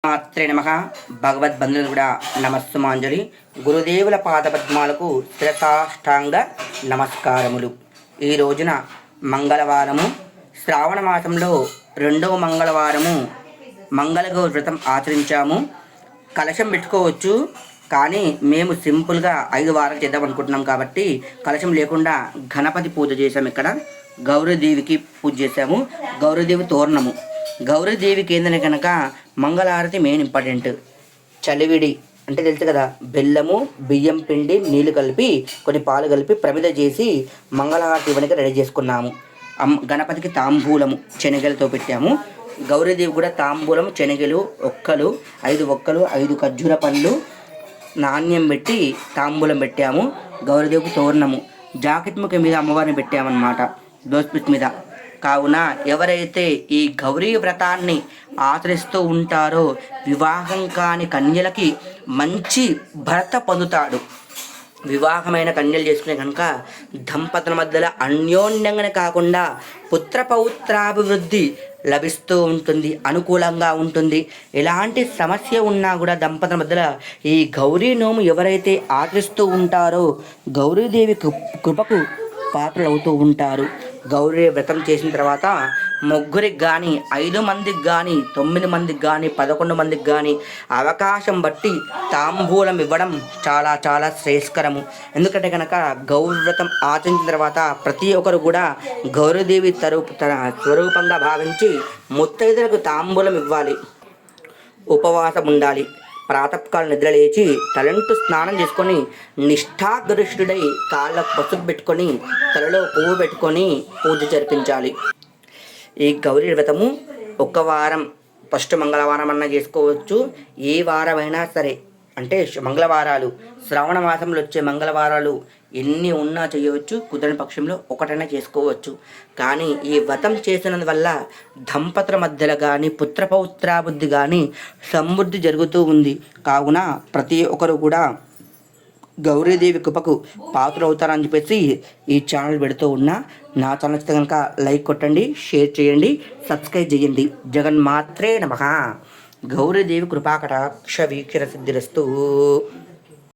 మాత్రే నమః. భగవద్బంధువులు కూడా నమస్సుమాంజలి. గురుదేవుల పాదపద్మాలకు శిరసాష్టాంగ నమస్కారములు. ఈ రోజున మంగళవారము, శ్రావణ మాసంలో రెండవ మంగళవారము మంగళగౌరి వ్రతం ఆచరించాము. కలశం పెట్టుకోవచ్చు, కానీ మేము సింపుల్గా 5 వారాలు చేద్దాం అనుకుంటున్నాం కాబట్టి కలశం లేకుండా గణపతి పూజ చేసాము. ఇక్కడ గౌరీదేవికి పూజ చేసాము. గౌరీదేవి తోరణము. గౌరీదేవికి ఏంటంటే కనుక మంగళారతి మెయిన్ ఇంపార్టెంట్. చలివిడి అంటే తెలుసు కదా, బెల్లము, బియ్యం పిండి, నీళ్లు కలిపి కొన్ని పాలు కలిపి ప్రమిద చేసి మంగళహారతి ఇవ్వడానికి రెడీ చేసుకున్నాము. గణపతికి తాంబూలము శనగలతో పెట్టాము. గౌరీదేవి కూడా తాంబూలము, శనగలు, ఒక్కలు 5 ఒక్కలు, 5 ఖర్జూర పండ్లు నాణ్యం పెట్టి తాంబూలం పెట్టాము. గౌరీదేవికి తోరణము జాకెట్ ముఖం మీద అమ్మవారిని పెట్టామన్నమాట, దోస్పిట్ మీద. కావున ఎవరైతే ఈ గౌరీ వ్రతాన్ని ఆచరిస్తూ ఉంటారో వివాహం కాని కన్యలకి మంచి భర్త పొందుతాడు. వివాహమైన కన్యలు చేసుకునే కనుక దంపతుల మధ్యలో అన్యోన్యంగానే కాకుండా పుత్ర పౌత్రాభివృద్ధి లభిస్తూ ఉంటుంది, అనుకూలంగా ఉంటుంది. ఎలాంటి సమస్య ఉన్నా కూడా దంపతుల మధ్యలో ఈ గౌరీ నోము ఎవరైతే ఆచరిస్తూ ఉంటారో గౌరీదేవి కృపకు పాత్రలు అవుతూ ఉంటారు. గౌరీ వ్రతం చేసిన తర్వాత ముగ్గురికి కానీ, 5 మందికి కానీ, 9 మందికి కానీ, 11 మందికి కానీ అవకాశం బట్టి తాంబూలం ఇవ్వడం చాలా చాలా శ్రేయస్కరము. ఎందుకంటే కనుక గౌరీ వ్రతం ఆచరించిన తర్వాత ప్రతి ఒక్కరు కూడా గౌరీదేవి స్వరూపంగా భావించి ముత్తైదులకు తాంబూలం ఇవ్వాలి. ఉపవాసం ఉండాలి. ప్రాతకాలం నిద్ర లేచి తలంటు స్నానం చేసుకొని నిష్ఠాగరిష్ఠుడై కాళ్ళకు పసుపు పెట్టుకొని తలలో పువ్వు పెట్టుకొని పూజ జరిపించాలి. ఈ గౌరీ వ్రతము ఒక వారం, ఫస్ట్ మంగళవారం అన్నా చేసుకోవచ్చు, ఏ వారమైనా సరే. అంటే మంగళవారాలు, శ్రావణ మాసంలో వచ్చే మంగళవారాలు ఎన్ని ఉన్నా చేయవచ్చు, కుదరని పక్షంలో ఒకటైనా చేసుకోవచ్చు. కానీ ఈ వ్రతం చేసినందువల్ల దంపతుల మధ్యలో కానీ పుత్రపౌత్రాబుద్ధి కానీ సమృద్ధి జరుగుతూ ఉంది. కావున ప్రతి ఒక్కరు కూడా గౌరీదేవి కృపకు పాత్రలు అవుతారని చెప్పేసి ఈ ఛానల్ పెడుతూ ఉన్నా. నా ఛానల్ నచ్చితే కనుక లైక్ కొట్టండి, షేర్ చేయండి, సబ్స్క్రైబ్ చేయండి. జగన్మాత్రే నమః. గౌరీదేవి కృపాకటాక్ష వీక్షణ సిద్ధిరస్తు.